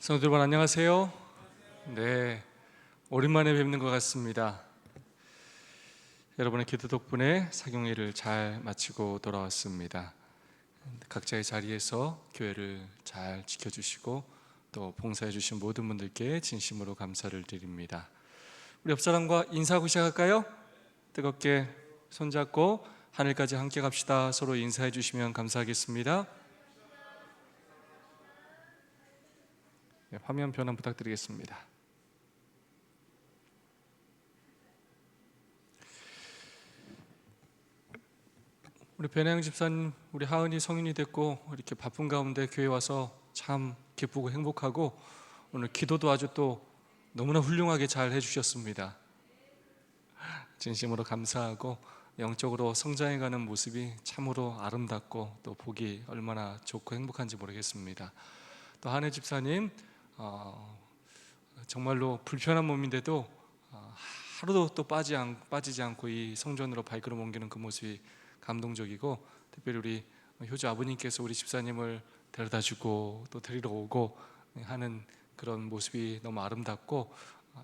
성도 여러분 안녕하세요. 네, 오랜만에 뵙는 것 같습니다. 여러분의 기도 덕분에 사경일을 잘 마치고 돌아왔습니다. 각자의 자리에서 교회를 잘 지켜주시고 또 봉사해 주신 모든 분들께 진심으로 감사를 드립니다. 우리 옆사람과 인사하고 시작할까요? 뜨겁게 손잡고 하늘까지 함께 갑시다. 서로 인사해 주시면 감사하겠습니다. 네, 화면 변환 부탁드리겠습니다. 우리 변혜영 집사님, 우리 하은이 성인이 됐고 이렇게 바쁜 가운데 교회 와서 참 기쁘고 행복하고 오늘 기도도 아주 또 너무나 훌륭하게 잘 해주셨습니다. 진심으로 감사하고 영적으로 성장해가는 모습이 참으로 아름답고 또 보기 얼마나 좋고 행복한지 모르겠습니다. 또 한혜 집사님, 정말로 불편한 몸인데도 하루도 또 빠지지 않고 이 성전으로 발걸음 옮기는 그 모습이 감동적이고, 특별히 우리 효주 아버님께서 우리 집사님을 데려다주고 또 데리러 오고 하는 그런 모습이 너무 아름답고,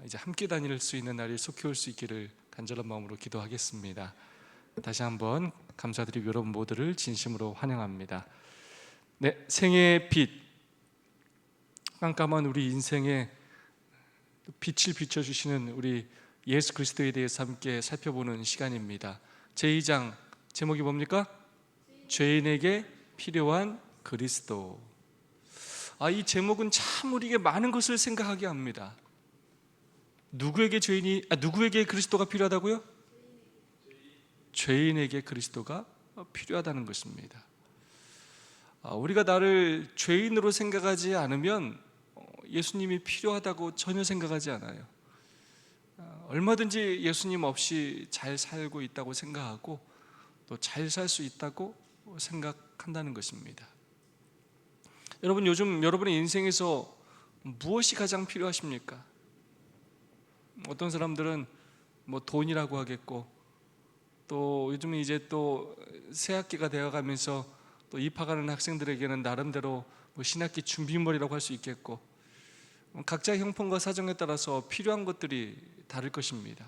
이제 함께 다닐 수 있는 날이 속히 올 수 있기를 간절한 마음으로 기도하겠습니다. 다시 한번 감사드리고 여러분 모두를 진심으로 환영합니다. 네, 생애의 빛, 깜깜한 우리 인생에 빛을 비춰주시는 우리 예수 그리스도에 대해서 함께 살펴보는 시간입니다. 제2장 제목이 뭡니까? 죄인에게 필요한 그리스도. 이 제목은 참 우리에게 많은 것을 생각하게 합니다. 누구에게 그리스도가 필요하다고요? 죄인에게 그리스도가 필요하다는 것입니다. 우리가 나를 죄인으로 생각하지 않으면 예수님이 필요하다고 전혀 생각하지 않아요. 얼마든지 예수님 없이 잘 살고 있다고 생각하고 또 잘 살 수 있다고 생각한다는 것입니다. 여러분, 요즘 여러분의 인생에서 무엇이 가장 필요하십니까? 어떤 사람들은 돈이라고 하겠고, 또 요즘은 이제 또 새학기가 되어가면서 또 입학하는 학생들에게는 나름대로 신학기 준비물이라고 할 수 있겠고, 각자의 형편과 사정에 따라서 필요한 것들이 다를 것입니다.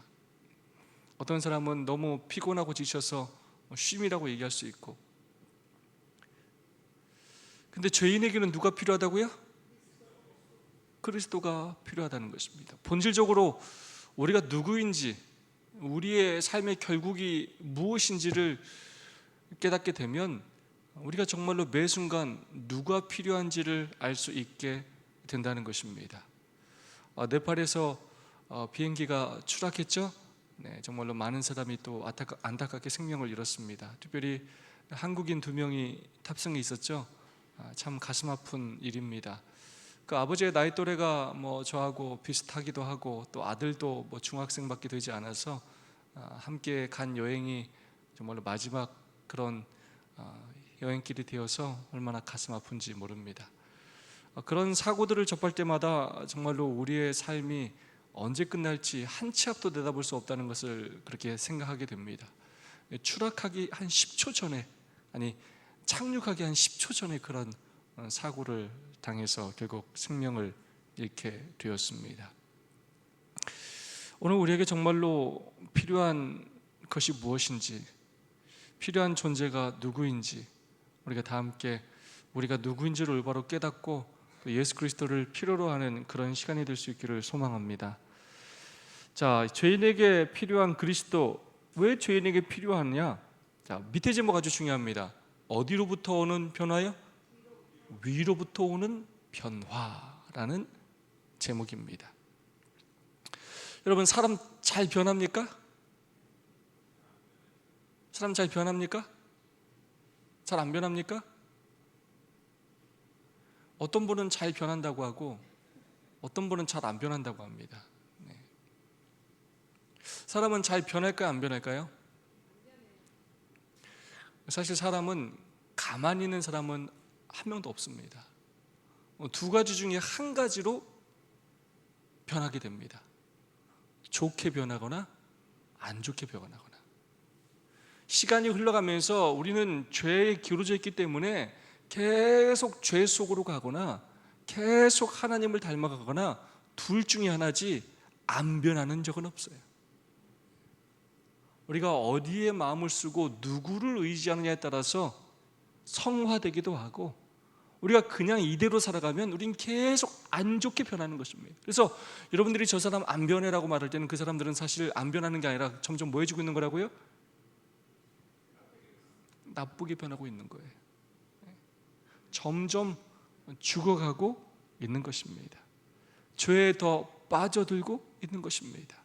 어떤 사람은 너무 피곤하고 지쳐서 쉼이라고 얘기할 수 있고, 근데 죄인에게는 누가 필요하다고요? 그리스도가 필요하다는 것입니다. 본질적으로 우리가 누구인지, 우리의 삶의 결국이 무엇인지를 깨닫게 되면 우리가 정말로 매 순간 누가 필요한지를 알 수 있게 된다는 것입니다. 네팔에서 비행기가 추락했죠. 네, 정말로 많은 사람이 또 안타깝게 생명을 잃었습니다. 특별히 한국인 2명이 탑승해 있었죠. 참 가슴 아픈 일입니다. 그 아버지의 나이 또래가 저하고 비슷하기도 하고 또 아들도 중학생밖에 되지 않아서 함께 간 여행이 정말로 마지막 그런 여행길이 되어서 얼마나 가슴 아픈지 모릅니다. 그런 사고들을 접할 때마다 정말로 우리의 삶이 언제 끝날지 한 치 앞도 내다볼 수 없다는 것을 그렇게 생각하게 됩니다. 추락하기 한 10초 전에, 착륙하기 한 10초 전에 그런 사고를 당해서 결국 생명을 잃게 되었습니다. 오늘 우리에게 정말로 필요한 것이 무엇인지, 필요한 존재가 누구인지 우리가 다 함께 우리가 누구인지를 올바로 깨닫고 예수 그리스도를 필요로 하는 그런 시간이 될 수 있기를 소망합니다. 자, 죄인에게 필요한 그리스도, 왜 죄인에게 필요하냐? 자, 밑에 제목 아주 중요합니다. 어디로부터 오는 변화요? 위로부터 오는 변화라는 제목입니다. 여러분, 사람 잘 변합니까? 사람 잘 변합니까? 잘 안 변합니까? 어떤 분은 잘 변한다고 하고 어떤 분은 잘 안 변한다고 합니다. 네. 사람은 잘 변할까요? 안 변할까요? 사실 사람은 가만히 있는 사람은 한 명도 없습니다. 2가지 중에 한 가지로 변하게 됩니다. 좋게 변하거나 안 좋게 변하거나. 시간이 흘러가면서 우리는 죄에 기울어져 있기 때문에 계속 죄 속으로 가거나 계속 하나님을 닮아가거나 둘 중에 하나지 안 변하는 적은 없어요. 우리가 어디에 마음을 쓰고 누구를 의지하느냐에 따라서 성화되기도 하고, 우리가 그냥 이대로 살아가면 우린 계속 안 좋게 변하는 것입니다. 그래서 여러분들이 저 사람 안 변해라고 말할 때는 그 사람들은 사실 안 변하는 게 아니라 점점 뭐 해지고 있는 거라고요? 나쁘게 변하고 있는 거예요. 점점 죽어가고 있는 것입니다. 죄에 더 빠져들고 있는 것입니다.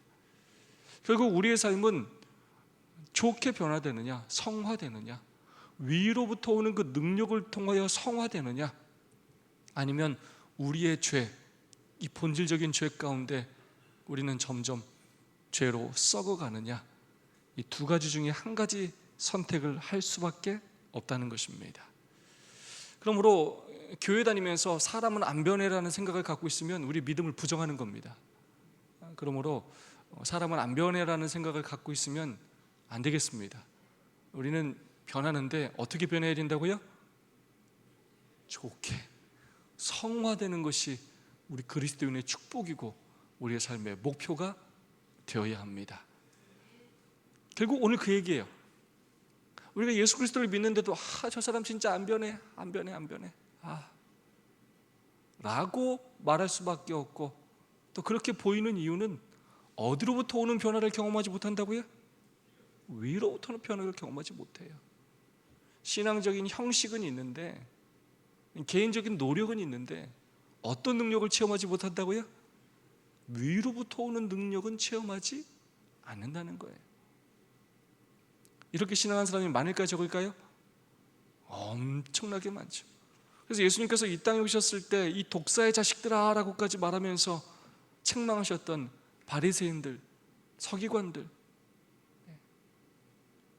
결국 우리의 삶은 좋게 변화되느냐, 성화되느냐, 위로부터 오는 그 능력을 통하여 성화되느냐, 아니면 우리의 죄, 이 본질적인 죄 가운데 우리는 점점 죄로 썩어가느냐, 이 두 가지 중에 한 가지 선택을 할 수밖에 없다는 것입니다. 그러므로 교회 다니면서 사람은 안 변해라는 생각을 갖고 있으면 우리 믿음을 부정하는 겁니다. 그러므로 사람은 안 변해라는 생각을 갖고 있으면 안 되겠습니다. 우리는 변하는데 어떻게 변해야 된다고요? 좋게 성화되는 것이 우리 그리스도인의 축복이고 우리의 삶의 목표가 되어야 합니다. 결국 오늘 그 얘기예요. 우리가 예수 그리스도를 믿는데도 저 사람 진짜 안 변해 라고 말할 수밖에 없고, 또 그렇게 보이는 이유는 어디로부터 오는 변화를 경험하지 못한다고요? 위로부터는 변화를 경험하지 못해요. 신앙적인 형식은 있는데, 개인적인 노력은 있는데 어떤 능력을 체험하지 못한다고요? 위로부터 오는 능력은 체험하지 않는다는 거예요. 이렇게 신앙한 사람이 많을까요, 적을까요? 엄청나게 많죠. 그래서 예수님께서 이 땅에 오셨을 때 이 독사의 자식들아 라고까지 말하면서 책망하셨던 바리새인들, 서기관들,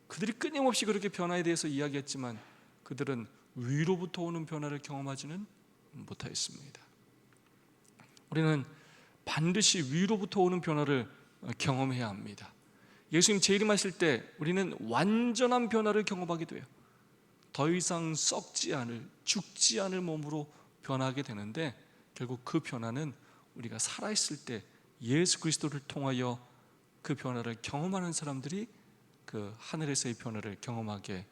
그들이 끊임없이 그렇게 변화에 대해서 이야기했지만 그들은 위로부터 오는 변화를 경험하지는 못하였습니다. 우리는 반드시 위로부터 오는 변화를 경험해야 합니다. 예수님 재림하실 때 우리는 완전한 변화를 경험하게 돼요. 더 이상 썩지 않을, 죽지 않을 몸으로 변하게 되는데, 결국 그 변화는 우리가 살아있을 때 예수 그리스도를 통하여 그 변화를 경험하는 사람들이 그 하늘에서의 변화를 경험하게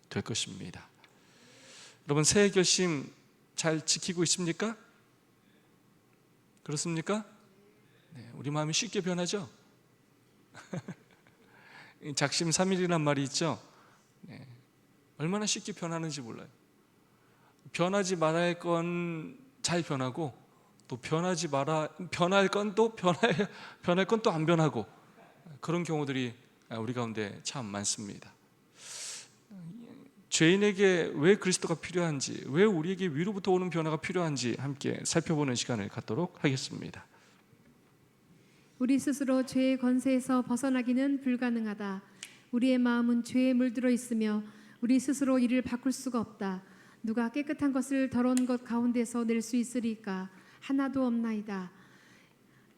될 것입니다. 여러분, 새해 결심 잘 지키고 있습니까? 그렇습니까? 네, 우리 마음이 쉽게 변하죠? 작심삼일이란 말이 있죠? 네, 얼마나 쉽게 변하는지 몰라요. 변하지 말아야 할 건 잘 변하고, 또 변할 건 또 변할 건 또 안 변하고, 그런 경우들이 우리 가운데 참 많습니다. 죄인에게 왜 그리스도가 필요한지, 왜 우리에게 위로부터 오는 변화가 필요한지 함께 살펴보는 시간을 갖도록 하겠습니다. 우리 스스로 죄의 권세에서 벗어나기는 불가능하다. 우리의 마음은 죄에 물들어 있으며 우리 스스로 이를 바꿀 수가 없다. 누가 깨끗한 것을 더러운 것 가운데서 낼 수 있으리까? 하나도 없나이다.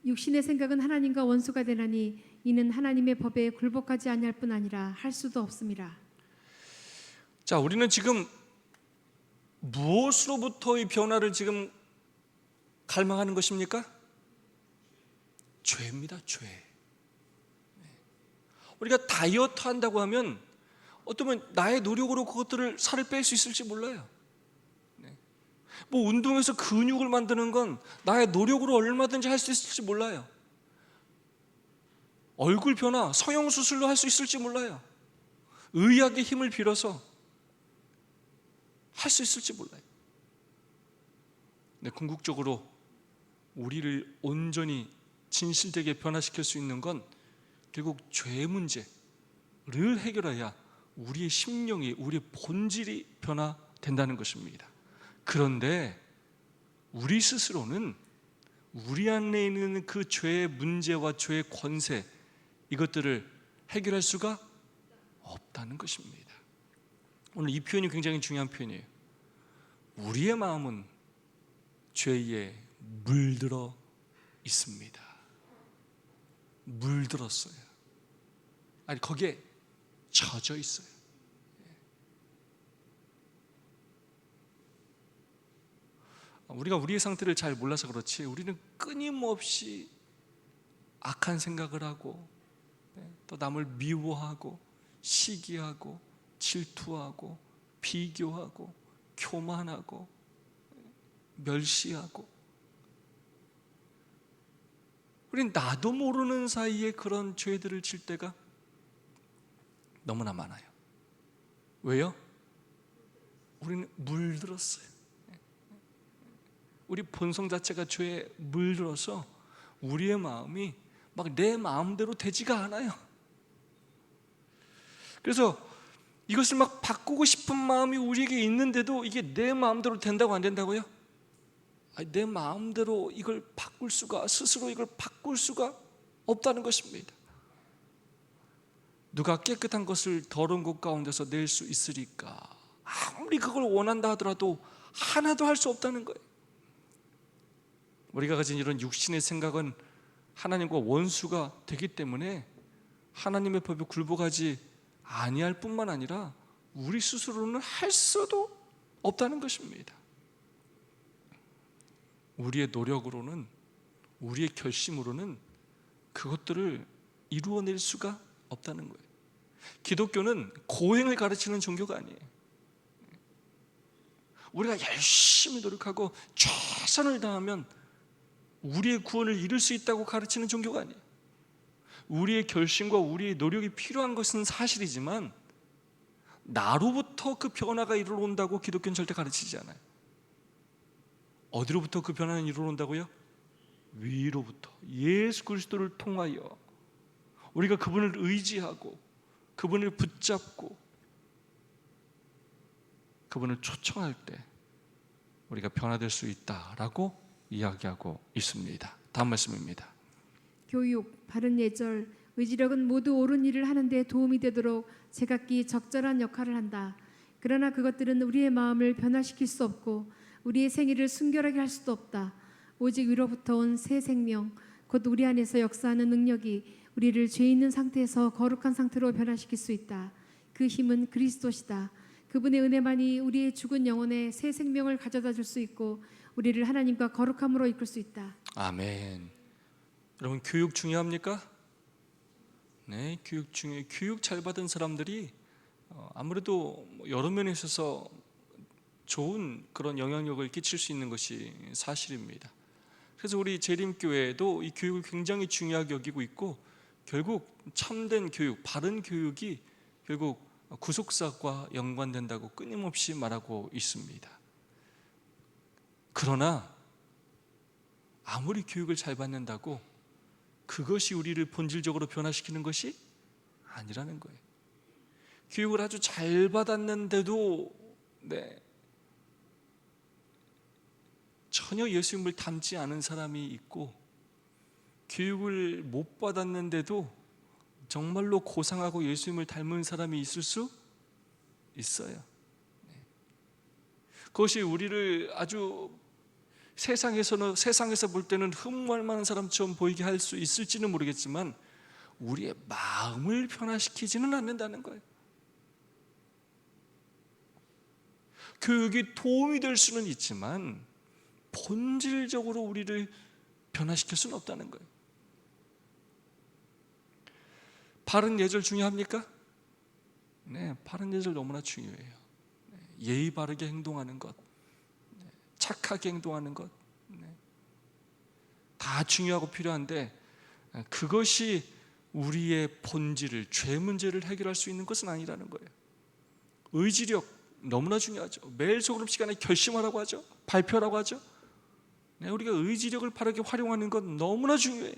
육신의 생각은 하나님과 원수가 되나니 이는 하나님의 법에 굴복하지 아니할 뿐 아니라 할 수도 없음이라. 자, 우리는 지금 무엇으로부터 이 변화를 지금 갈망하는 것입니까? 죄입니다. 죄. 우리가 다이어트 한다고 하면 어쩌면 나의 노력으로 그것들을 살을 뺄 수 있을지 몰라요. 뭐 운동해서 근육을 만드는 건 나의 노력으로 얼마든지 할 수 있을지 몰라요. 얼굴 변화, 성형수술로 할 수 있을지 몰라요. 의학의 힘을 빌어서 할 수 있을지 몰라요. 근데 궁극적으로 우리를 온전히 진실되게 변화시킬 수 있는 건 결국 죄의 문제를 해결해야 우리의 심령이, 우리의 본질이 변화된다는 것입니다. 그런데 우리 스스로는 우리 안에 있는 그 죄의 문제와 죄의 권세, 이것들을 해결할 수가 없다는 것입니다. 오늘 이 표현이 굉장히 중요한 표현이에요. 우리의 마음은 죄에 물들어 있습니다. 물들었어요. 아니, 거기에 젖어 있어요. 우리가 우리의 상태를 잘 몰라서 그렇지 우리는 끊임없이 악한 생각을 하고 또 남을 미워하고 시기하고 질투하고 비교하고 교만하고 멸시하고, 우린 나도 모르는 사이에 그런 죄들을 질 때가 너무나 많아요. 왜요? 우리는 물들었어요. 우리 본성 자체가 죄에 물들어서 우리의 마음이 막 내 마음대로 되지가 않아요. 그래서 이것을 막 바꾸고 싶은 마음이 우리에게 있는데도 이게 내 마음대로 된다고 안 된다고요? 내 마음대로 이걸 바꿀 수가, 스스로 이걸 바꿀 수가 없다는 것입니다. 누가 깨끗한 것을 더러운 것 가운데서 낼 수 있으리까? 아무리 그걸 원한다 하더라도 하나도 할 수 없다는 거예요. 우리가 가진 이런 육신의 생각은 하나님과 원수가 되기 때문에 하나님의 법에 굴복하지 아니할 뿐만 아니라 우리 스스로는 할 수도 없다는 것입니다. 우리의 노력으로는, 우리의 결심으로는 그것들을 이루어낼 수가 없다는 거예요. 기독교는 고행을 가르치는 종교가 아니에요. 우리가 열심히 노력하고 최선을 다하면 우리의 구원을 이룰 수 있다고 가르치는 종교가 아니에요. 우리의 결심과 우리의 노력이 필요한 것은 사실이지만 나로부터 그 변화가 이루어온다고 기독교는 절대 가르치지 않아요. 어디로부터 그 변화는 이루어온다고요? 위로부터, 예수 그리스도를 통하여 우리가 그분을 의지하고 그분을 붙잡고 그분을 초청할 때 우리가 변화될 수 있다라고 이야기하고 있습니다. 다음 말씀입니다. 교육, 바른 예절, 의지력은 모두 옳은 일을 하는 데 도움이 되도록 제각기 적절한 역할을 한다. 그러나 그것들은 우리의 마음을 변화시킬 수 없고 우리의 생애를 순결하게 할 수도 없다. 오직 위로부터 온 새 생명, 곧 우리 안에서 역사하는 능력이 우리를 죄 있는 상태에서 거룩한 상태로 변화시킬 수 있다. 그 힘은 그리스도시다. 그분의 은혜만이 우리의 죽은 영혼에 새 생명을 가져다 줄 수 있고 우리를 하나님과 거룩함으로 이끌 수 있다. 아멘. 여러분, 교육 중요합니까? 네, 교육 중요해요. 교육 잘 받은 사람들이 아무래도 여러 면에 있어서 좋은 그런 영향력을 끼칠 수 있는 것이 사실입니다. 그래서 우리 재림교회도 이 교육을 굉장히 중요하게 여기고 있고, 결국 참된 교육, 바른 교육이 결국 구속사과 연관된다고 끊임없이 말하고 있습니다. 그러나 아무리 교육을 잘 받는다고 그것이 우리를 본질적으로 변화시키는 것이 아니라는 거예요. 교육을 아주 잘 받았는데도 전혀 예수님을 닮지 않은 사람이 있고, 교육을 못 받았는데도 정말로 고상하고 예수님을 닮은 사람이 있을 수 있어요. 그것이 우리를 아주 세상에서 볼 때는 흠모할 만한 사람처럼 보이게 할 수 있을지는 모르겠지만 우리의 마음을 변화시키지는 않는다는 거예요. 교육이 도움이 될 수는 있지만 본질적으로 우리를 변화시킬 수는 없다는 거예요. 바른 예절 중요합니까? 네, 바른 예절 너무나 중요해요. 예의 바르게 행동하는 것, 착하게 행동하는 것, 다 중요하고 필요한데 그것이 우리의 본질을, 죄 문제를 해결할 수 있는 것은 아니라는 거예요. 의지력 너무나 중요하죠. 매일 소그룹 시간에 결심하라고 하죠. 발표하라고 하죠. 우리가 의지력을 바르게 활용하는 건 너무나 중요해요.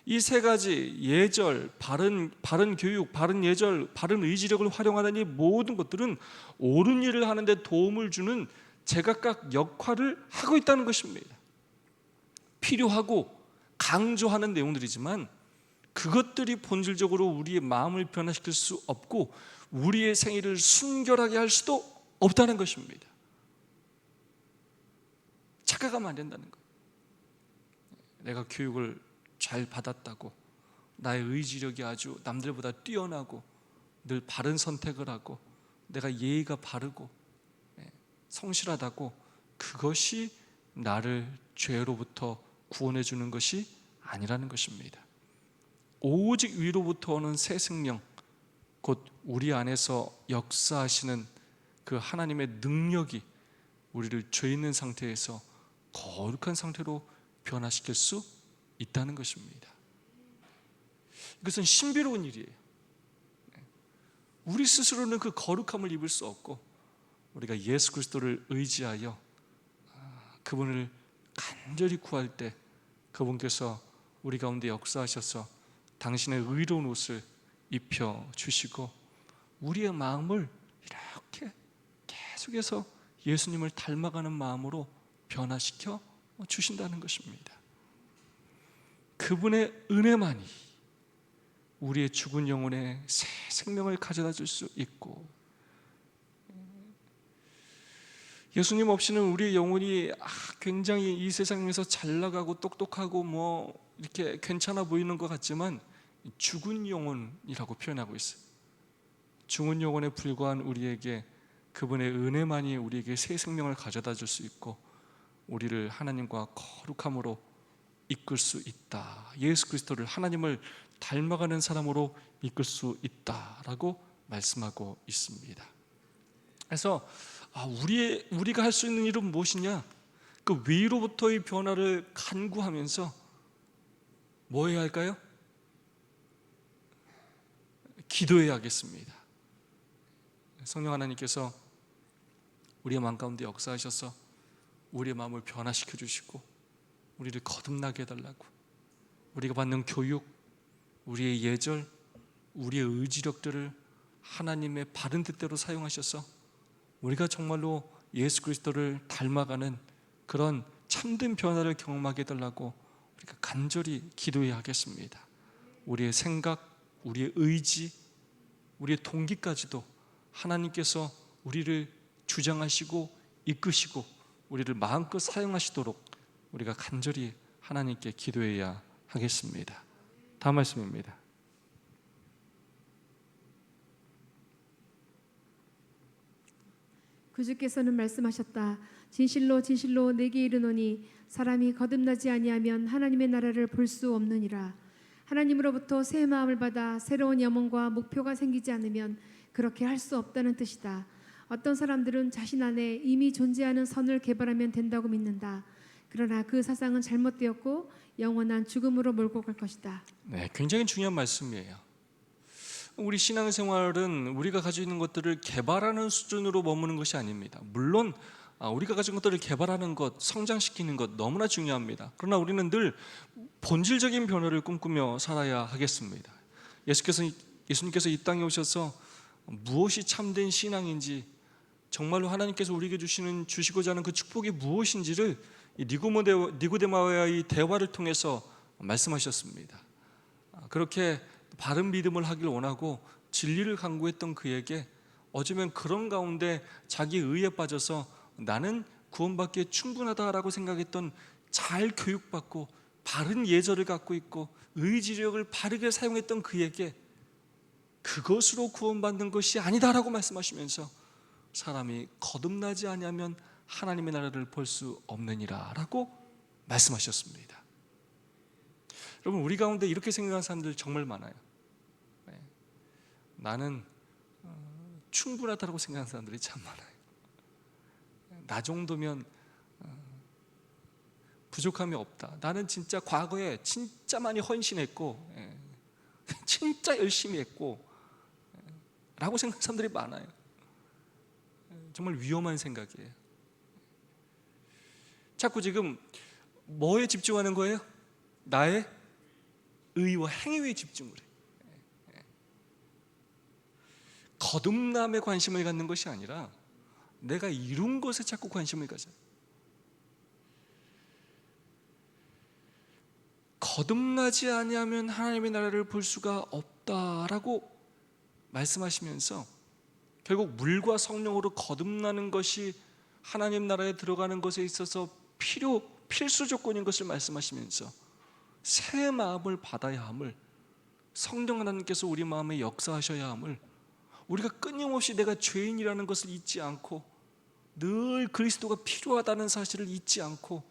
이 세 가지, 예절, 바른 교육, 바른 예절, 바른 의지력을 활용하는 이 모든 것들은 옳은 일을 하는데 도움을 주는 제각각 역할을 하고 있다는 것입니다. 필요하고 강조하는 내용들이지만 그것들이 본질적으로 우리의 마음을 변화시킬 수 없고 우리의 생애를 순결하게 할 수도 없다는 것입니다. 착각하면 안 된다는 거예요. 내가 교육을 잘 받았다고 나의 의지력이 아주 남들보다 뛰어나고 늘 바른 선택을 하고 내가 예의가 바르고 성실하다고 그것이 나를 죄로부터 구원해 주는 것이 아니라는 것입니다. 오직 위로부터 오는 새 생명, 곧 우리 안에서 역사하시는 그 하나님의 능력이 우리를 죄 있는 상태에서 거룩한 상태로 변화시킬 수 있다는 것입니다. 이것은 신비로운 일이에요. 우리 스스로는 그 거룩함을 입을 수 없고 우리가 예수 그리스도를 의지하여 그분을 간절히 구할 때 그분께서 우리 가운데 역사하셔서 당신의 의로운 옷을 입혀주시고 우리의 마음을 이렇게 계속해서 예수님을 닮아가는 마음으로 변화시켜 주신다는 것입니다. 그분의 은혜만이 우리의 죽은 영혼에 새 생명을 가져다 줄 수 있고, 예수님 없이는 우리의 영혼이 굉장히 이 세상에서 잘 나가고 똑똑하고 뭐 이렇게 괜찮아 보이는 것 같지만 죽은 영혼이라고 표현하고 있어요. 죽은 영혼에 불과한 우리에게 그분의 은혜만이 우리에게 새 생명을 가져다 줄 수 있고 우리를 하나님과 거룩함으로 이끌 수 있다. 예수 그리스도를 하나님을 닮아가는 사람으로 이끌 수 있다라고 말씀하고 있습니다. 그래서 우리가 할 수 있는 일은 무엇이냐? 그 위로부터의 변화를 간구하면서 뭐 해야 할까요? 기도해야 하겠습니다. 성령 하나님께서 우리의 마음 가운데 역사하셔서 우리의 마음을 변화시켜 주시고 우리를 거듭나게 해달라고, 우리가 받는 교육, 우리의 예절, 우리의 의지력들을 하나님의 바른 뜻대로 사용하셔서 우리가 정말로 예수 그리스도를 닮아가는 그런 참된 변화를 경험하게 해달라고 우리가 간절히 기도해야 하겠습니다. 우리의 생각, 우리의 의지, 우리의 동기까지도 하나님께서 우리를 주장하시고 이끄시고 우리를 마음껏 사용하시도록 우리가 간절히 하나님께 기도해야 하겠습니다. 다음 말씀입니다. 구주께서는 말씀하셨다. 진실로 진실로 내게 이르노니 사람이 거듭나지 아니하면 하나님의 나라를 볼 수 없느니라. 하나님으로부터 새 마음을 받아 새로운 영혼과 목표가 생기지 않으면 그렇게 할 수 없다는 뜻이다. 어떤 사람들은 자신 안에 이미 존재하는 선을 개발하면 된다고 믿는다. 그러나 그 사상은 잘못되었고 영원한 죽음으로 몰고 갈 것이다. 네, 굉장히 중요한 말씀이에요. 우리 신앙생활은 우리가 가지고 있는 것들을 개발하는 수준으로 머무는 것이 아닙니다. 물론 우리가 가진 것들을 개발하는 것, 성장시키는 것 너무나 중요합니다. 그러나 우리는 늘 본질적인 변화를 꿈꾸며 살아야 하겠습니다. 예수님께서 이 땅에 오셔서 무엇이 참된 신앙인지, 정말로 하나님께서 우리에게 주시고자 하는 그 축복이 무엇인지를 니고데마와의 대화를 통해서 말씀하셨습니다. 그렇게 바른 믿음을 하길 원하고 진리를 강구했던 그에게 어쩌면 그런 가운데 자기 의에 빠져서 나는 구원받기에 충분하다라고 생각했던, 잘 교육받고 바른 예절을 갖고 있고 의지력을 바르게 사용했던 그에게 그것으로 구원받는 것이 아니다라고 말씀하시면서 사람이 거듭나지 아니하면 하나님의 나라를 볼 수 없느니라 라고 말씀하셨습니다. 여러분, 우리 가운데 이렇게 생각하는 사람들 정말 많아요. 나는 충분하다고 생각하는 사람들이 참 많아요. 나 정도면 부족함이 없다. 나는 진짜 과거에 진짜 많이 헌신했고 진짜 열심히 했고 라고 생각하는 사람들이 많아요. 정말 위험한 생각이에요. 자꾸 지금 뭐에 집중하는 거예요? 나의 의와 행위에 집중을 해요. 거듭남에 관심을 갖는 것이 아니라 내가 이룬 것에 자꾸 관심을 가져요. 거듭나지 아니하면 하나님의 나라를 볼 수가 없다라고 말씀하시면서 결국 물과 성령으로 거듭나는 것이 하나님 나라에 들어가는 것에 있어서 필수 조건인 것을 말씀하시면서 새 마음을 받아야 함을, 성령 하나님께서 우리 마음에 역사하셔야 함을, 우리가 끊임없이 내가 죄인이라는 것을 잊지 않고 늘 그리스도가 필요하다는 사실을 잊지 않고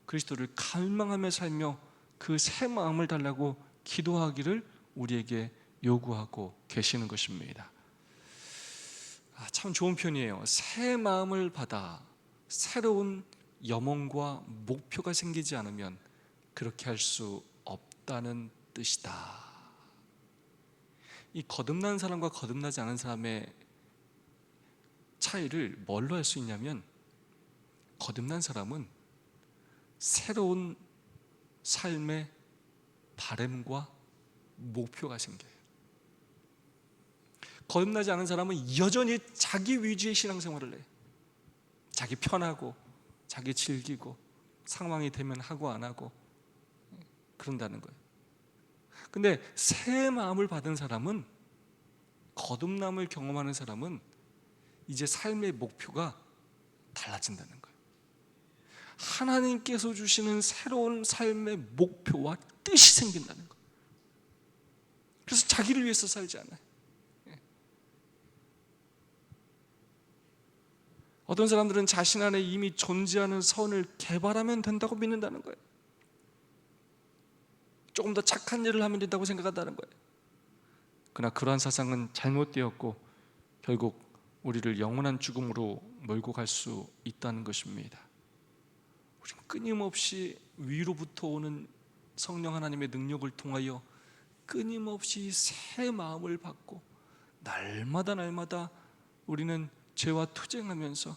그리스도를 갈망하며 살며 그 새 마음을 달라고 기도하기를 우리에게 요구하고 계시는 것입니다. 참 좋은 편이에요. 새 마음을 받아 새로운 염원과 목표가 생기지 않으면 그렇게 할 수 없다는 뜻이다. 이 거듭난 사람과 거듭나지 않은 사람의 차이를 뭘로 할 수 있냐면, 거듭난 사람은 새로운 삶의 바램과 목표가 생겨요. 거듭나지 않은 사람은 여전히 자기 위주의 신앙생활을 해요. 자기 편하고 자기 즐기고 상황이 되면 하고 안 하고 그런다는 거예요. 근데 새 마음을 받은 사람은, 거듭남을 경험하는 사람은 이제 삶의 목표가 달라진다는 거예요. 하나님께서 주시는 새로운 삶의 목표와 뜻이 생긴다는 거예요. 그래서 자기를 위해서 살지 않아요. 어떤 사람들은 자신 안에 이미 존재하는 선을 개발하면 된다고 믿는다는 거예요. 조금 더 착한 일을 하면 된다고 생각한다는 거예요. 그러나 그러한 사상은 잘못되었고 결국 우리를 영원한 죽음으로 몰고 갈 수 있다는 것입니다. 우리는 끊임없이 위로부터 오는 성령 하나님의 능력을 통하여 끊임없이 새 마음을 받고 날마다 우리는 죄와 투쟁하면서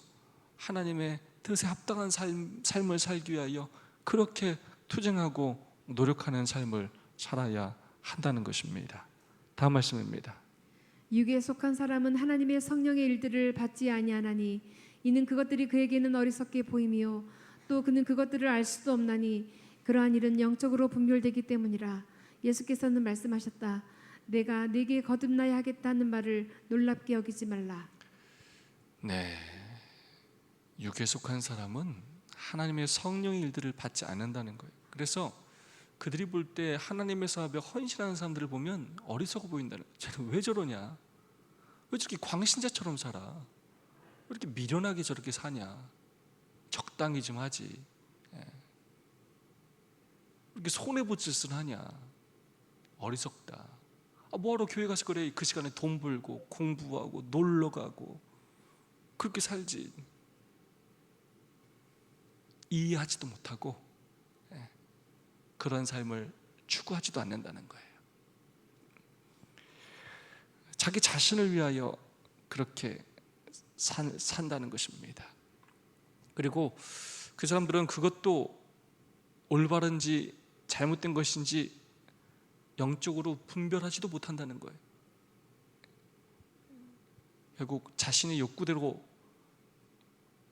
하나님의 뜻에 합당한 삶을 살기 위하여 그렇게 투쟁하고 노력하는 삶을 살아야 한다는 것입니다. 다음 말씀입니다. 육에 속한 사람은 하나님의 성령의 일들을 받지 아니하나니 이는 그것들이 그에게는 어리석게 보임이요 또 그는 그것들을 알 수도 없나니 그러한 일은 영적으로 분별되기 때문이라. 예수께서는 말씀하셨다. 내가 네게 거듭나야 하겠다는 말을 놀랍게 여기지 말라. 네, 육에 속한 사람은 하나님의 성령의 일들을 받지 않는다는 거예요. 그래서 그들이 볼 때 하나님의 사업에 헌신하는 사람들을 보면 어리석어 보인다는 거예요. 쟤는 왜 저러냐? 왜 저렇게 광신자처럼 살아? 왜 이렇게 미련하게 저렇게 사냐? 적당히 좀 하지. 왜 이렇게 손해볼 짓을 하냐? 어리석다. 뭐하러 교회 가서 그래? 그 시간에 돈 벌고 공부하고 놀러 가고 그렇게 살지. 이해하지도 못하고 그런 삶을 추구하지도 않는다는 거예요. 자기 자신을 위하여 그렇게 산다는 것입니다. 그리고 그 사람들은 그것도 올바른지 잘못된 것인지 영적으로 분별하지도 못한다는 거예요. 결국 자신의 욕구대로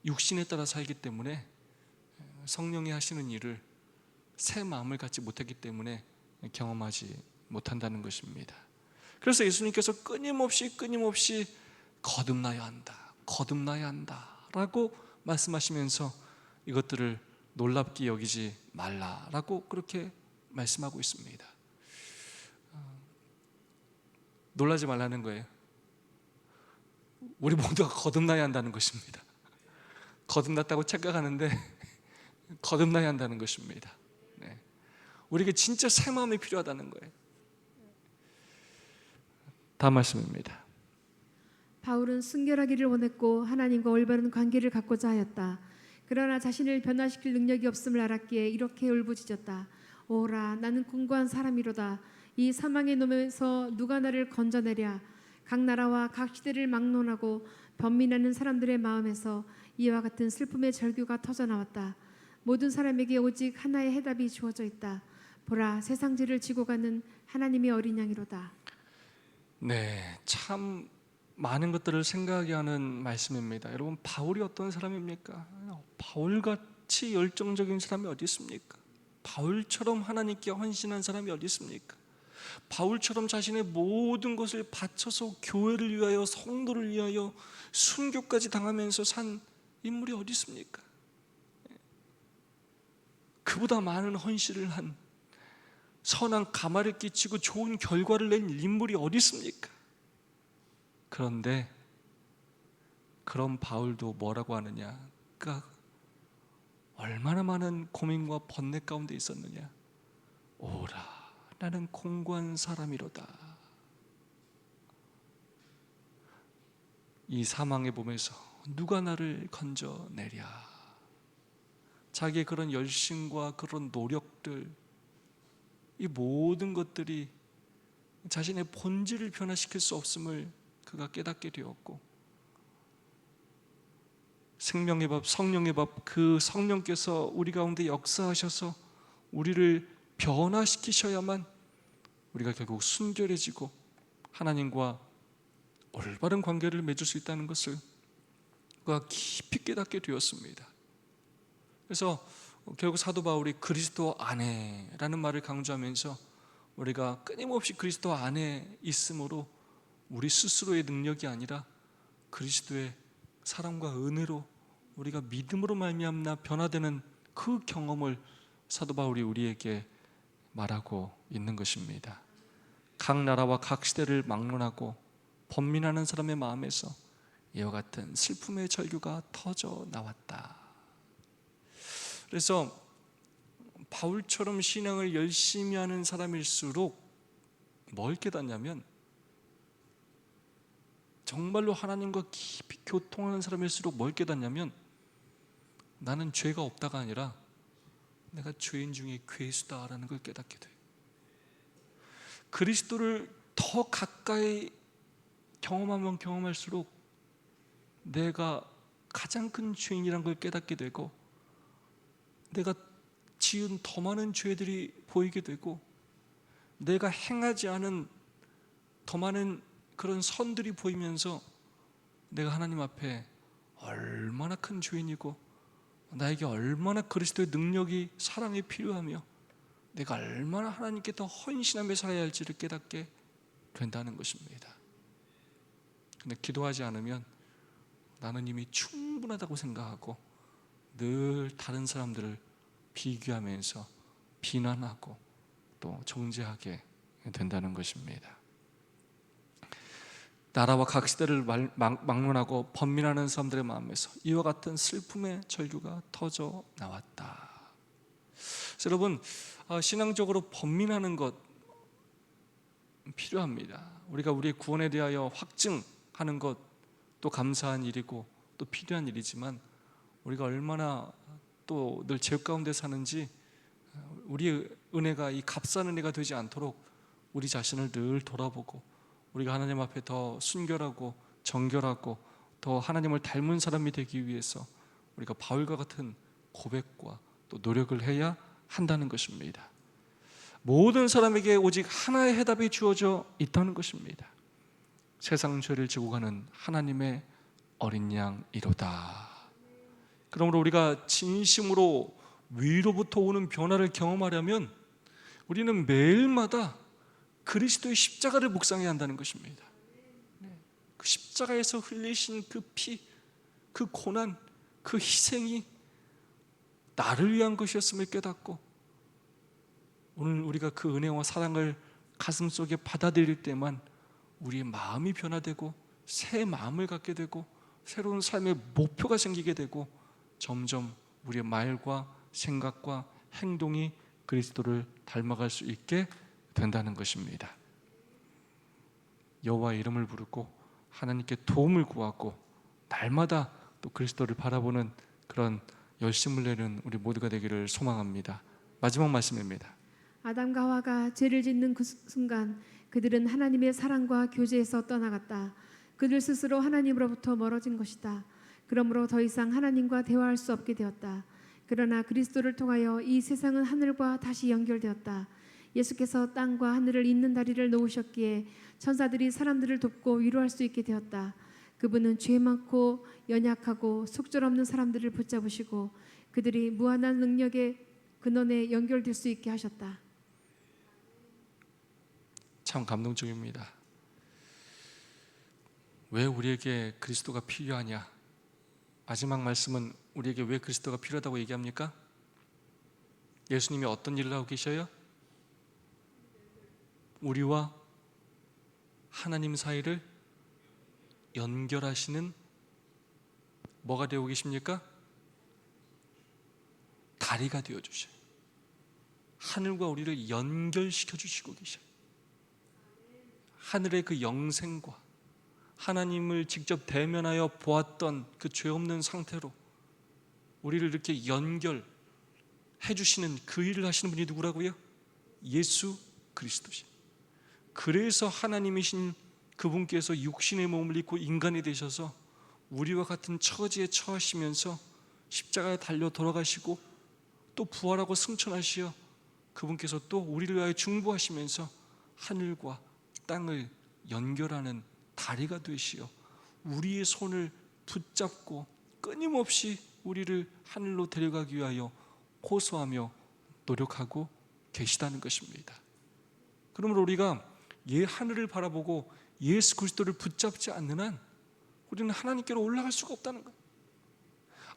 육신에 따라 살기 때문에 성령이 하시는 일을 새 마음을 갖지 못했기 때문에 경험하지 못한다는 것입니다. 그래서 예수님께서 끊임없이 거듭나야 한다 라고 말씀하시면서 이것들을 놀랍게 여기지 말라라고 그렇게 말씀하고 있습니다. 놀라지 말라는 거예요. 우리 모두가 거듭나야 한다는 것입니다. 거듭났다고 착각하는데 거듭나야 한다는 것입니다. 네. 우리에게 진짜 새 마음이 필요하다는 거예요. 다음 말씀입니다. 바울은 순결하기를 원했고 하나님과 올바른 관계를 갖고자 하였다. 그러나 자신을 변화시킬 능력이 없음을 알았기에 이렇게 울부짖었다. 오라, 나는 공고한 사람이로다. 이 사망의 놈에서 누가 나를 건져내랴. 각 나라와 각 시대를 막론하고 변민하는 사람들의 마음에서 이와 같은 슬픔의 절규가 터져나왔다. 모든 사람에게 오직 하나의 해답이 주어져 있다. 보라, 세상 죄를 지고 가는 하나님의 어린 양이로다. 네, 참 많은 것들을 생각하게 하는 말씀입니다. 여러분, 바울이 어떤 사람입니까? 바울같이 열정적인 사람이 어디 있습니까? 바울처럼 하나님께 헌신한 사람이 어디 있습니까? 바울처럼 자신의 모든 것을 바쳐서 교회를 위하여 성도를 위하여 순교까지 당하면서 산 인물이 어디 있습니까? 그보다 많은 헌신을 한, 선한 가마를 끼치고 좋은 결과를 낸 인물이 어디 있습니까? 그런데 그런 바울도 뭐라고 하느냐? 그가 얼마나 많은 고민과 번뇌 가운데 있었느냐? 오라, 나는 공고한 사람이로다. 이 사망의 몸에서 누가 나를 건져내랴? 자기의 그런 열심과 그런 노력들, 이 모든 것들이 자신의 본질을 변화시킬 수 없음을 그가 깨닫게 되었고, 생명의 밥, 성령의 밥, 그 성령께서 우리 가운데 역사하셔서 우리를 변화시키셔야만 우리가 결국 순결해지고 하나님과 올바른 관계를 맺을 수 있다는 것을 그가 깊이 깨닫게 되었습니다. 그래서 결국 사도 바울이 그리스도 안에라는 말을 강조하면서 우리가 끊임없이 그리스도 안에 있으므로 우리 스스로의 능력이 아니라 그리스도의 사랑과 은혜로 우리가 믿음으로 말미암아 변화되는 그 경험을 사도 바울이 우리에게 말하고 있는 것입니다. 각 나라와 각 시대를 막론하고 번민하는 사람의 마음에서 이와 같은 슬픔의 절규가 터져 나왔다. 그래서 바울처럼 신앙을 열심히 하는 사람일수록 뭘 깨닫냐면, 정말로 하나님과 깊이 교통하는 사람일수록 뭘 깨닫냐면, 나는 죄가 없다가 아니라 내가 죄인 중에 괴수다라는 걸 깨닫게 돼요. 그리스도를 더 가까이 경험하면 경험할수록 내가 가장 큰 죄인이라는 걸 깨닫게 되고, 내가 지은 더 많은 죄들이 보이게 되고, 내가 행하지 않은 더 많은 그런 선들이 보이면서 내가 하나님 앞에 얼마나 큰 죄인이고 나에게 얼마나 그리스도의 능력이, 사랑이 필요하며 내가 얼마나 하나님께 더 헌신하며 살아야 할지를 깨닫게 된다는 것입니다. 근데 기도하지 않으면 나는 이미 충분하다고 생각하고 늘 다른 사람들을 비교하면서 비난하고 또 정죄하게 된다는 것입니다. 나라와 각 시대를 막론하고 번민하는 사람들의 마음에서 이와 같은 슬픔의 절규가 터져 나왔다. 그래서 여러분, 신앙적으로 번민하는 것 필요합니다. 우리가 우리의 구원에 대하여 확증하는 것도 감사한 일이고 또 필요한 일이지만, 우리가 얼마나 또 늘 죄 가운데 사는지, 우리의 은혜가 이 값싼 은혜가 되지 않도록 우리 자신을 늘 돌아보고 우리가 하나님 앞에 더 순결하고 정결하고 더 하나님을 닮은 사람이 되기 위해서 우리가 바울과 같은 고백과 또 노력을 해야 한다는 것입니다. 모든 사람에게 오직 하나의 해답이 주어져 있다는 것입니다. 세상 죄를 지고 가는 하나님의 어린 양이로다. 그러므로 우리가 진심으로 위로부터 오는 변화를 경험하려면 우리는 매일마다 그리스도의 십자가를 묵상해야 한다는 것입니다. 그 십자가에서 흘리신 그 피, 그 고난, 그 희생이 나를 위한 것이었음을 깨닫고 오늘 우리가 그 은혜와 사랑을 가슴속에 받아들일 때만 우리의 마음이 변화되고 새 마음을 갖게 되고 새로운 삶의 목표가 생기게 되고 점점 우리의 말과 생각과 행동이 그리스도를 닮아갈 수 있게 된다는 것입니다. 여호와의 이름을 부르고 하나님께 도움을 구하고 날마다 또 그리스도를 바라보는 그런 열심을 내는 우리 모두가 되기를 소망합니다. 마지막 말씀입니다. 아담과 하와가 죄를 짓는 그 순간 그들은 하나님의 사랑과 교제에서 떠나갔다. 그들 스스로 하나님으로부터 멀어진 것이다. 그러므로 더 이상 하나님과 대화할 수 없게 되었다. 그러나 그리스도를 통하여 이 세상은 하늘과 다시 연결되었다. 예수께서 땅과 하늘을 잇는 다리를 놓으셨기에 천사들이 사람들을 돕고 위로할 수 있게 되었다. 그분은 죄 많고 연약하고 속절없는 사람들을 붙잡으시고 그들이 무한한 능력의 근원에 연결될 수 있게 하셨다. 참 감동적입니다. 왜 우리에게 그리스도가 필요하냐? 마지막 말씀은 우리에게 왜 그리스도가 필요하다고 얘기합니까? 예수님이 어떤 일을 하고 계셔요? 우리와 하나님 사이를 연결하시는 뭐가 되고 계십니까? 다리가 되어 주셔요. 하늘과 우리를 연결시켜 주시고 계셔요. 하늘의 그 영생과 하나님을 직접 대면하여 보았던 그 죄 없는 상태로 우리를 이렇게 연결해 주시는 그 일을 하시는 분이 누구라고요? 예수 그리스도신. 그래서 하나님이신 그분께서 육신의 몸을 입고 인간이 되셔서 우리와 같은 처지에 처하시면서 십자가에 달려 돌아가시고 또 부활하고 승천하시어 그분께서 또 우리를 위하여 중보하시면서 하늘과 땅을 연결하는 다리가 되시어 우리의 손을 붙잡고 끊임없이 우리를 하늘로 데려가기 위하여 호소하며 노력하고 계시다는 것입니다. 그러므로 우리가 하늘을 바라보고 예수 그리스도를 붙잡지 않는 한 우리는 하나님께로 올라갈 수가 없다는 거예요.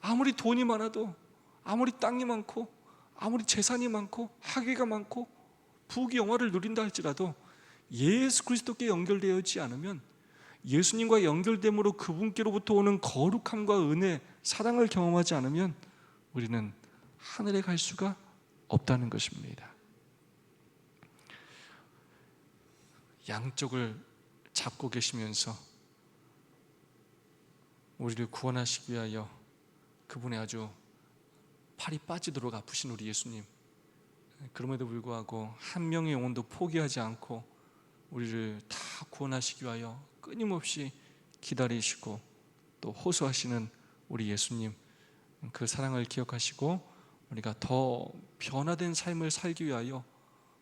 아무리 돈이 많아도, 아무리 땅이 많고, 아무리 재산이 많고, 학위가 많고, 부귀 영화를 누린다 할지라도 예수 그리스도께 연결되어 있지 않으면, 예수님과 연결됨으로 그분께로부터 오는 거룩함과 은혜, 사랑을 경험하지 않으면 우리는 하늘에 갈 수가 없다는 것입니다. 양쪽을 잡고 계시면서 우리를 구원하시기 위하여 그분의 아주 팔이 빠지도록 아프신 우리 예수님, 그럼에도 불구하고 한 명의 영혼도 포기하지 않고 우리를 다 구원하시기 위하여 끊임없이 기다리시고 또 호소하시는 우리 예수님, 그 사랑을 기억하시고 우리가 더 변화된 삶을 살기 위하여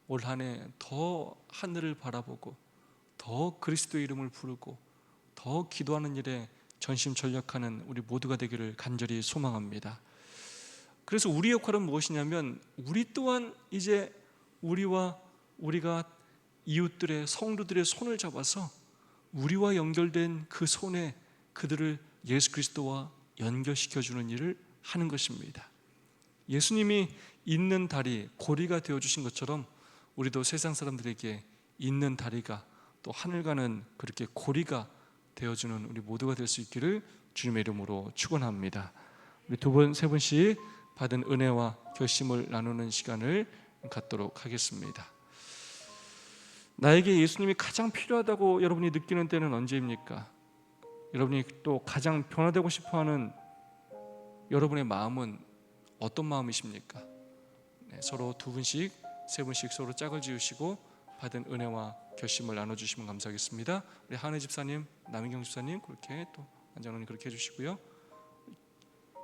올 한 해 더 하늘을 바라보고 더 그리스도의 이름을 부르고 더 기도하는 일에 전심전력하는 우리 모두가 되기를 간절히 소망합니다. 그래서 우리 역할은 무엇이냐면, 우리 또한 이제 우리가 이웃들의, 성도들의 손을 잡아서 우리와 연결된 그 손에 그들을 예수 그리스도와 연결시켜주는 일을 하는 것입니다. 예수님이 있는 다리, 고리가 되어주신 것처럼 우리도 세상 사람들에게 있는 다리가 또 하늘 가는 그렇게 고리가 되어주는 우리 모두가 될 수 있기를 주님의 이름으로 축원합니다. 우리 두 분, 세 분씩 받은 은혜와 결심을 나누는 시간을 갖도록 하겠습니다. 나에게 예수님이 가장 필요하다고 여러분이 느끼는 때는 언제입니까? 여러분이 또 가장 변화되고 싶어하는 여러분의 마음은 어떤 마음이십니까? 서로 두 분씩, 세 분씩 서로 짝을 지으시고 받은 은혜와 결심을 나눠주시면 감사하겠습니다. 우리 한혜 집사님, 남인경 집사님, 그렇게 또 안장로님 그렇게 해주시고요.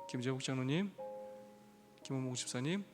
김재국 장로님, 김원봉 집사님,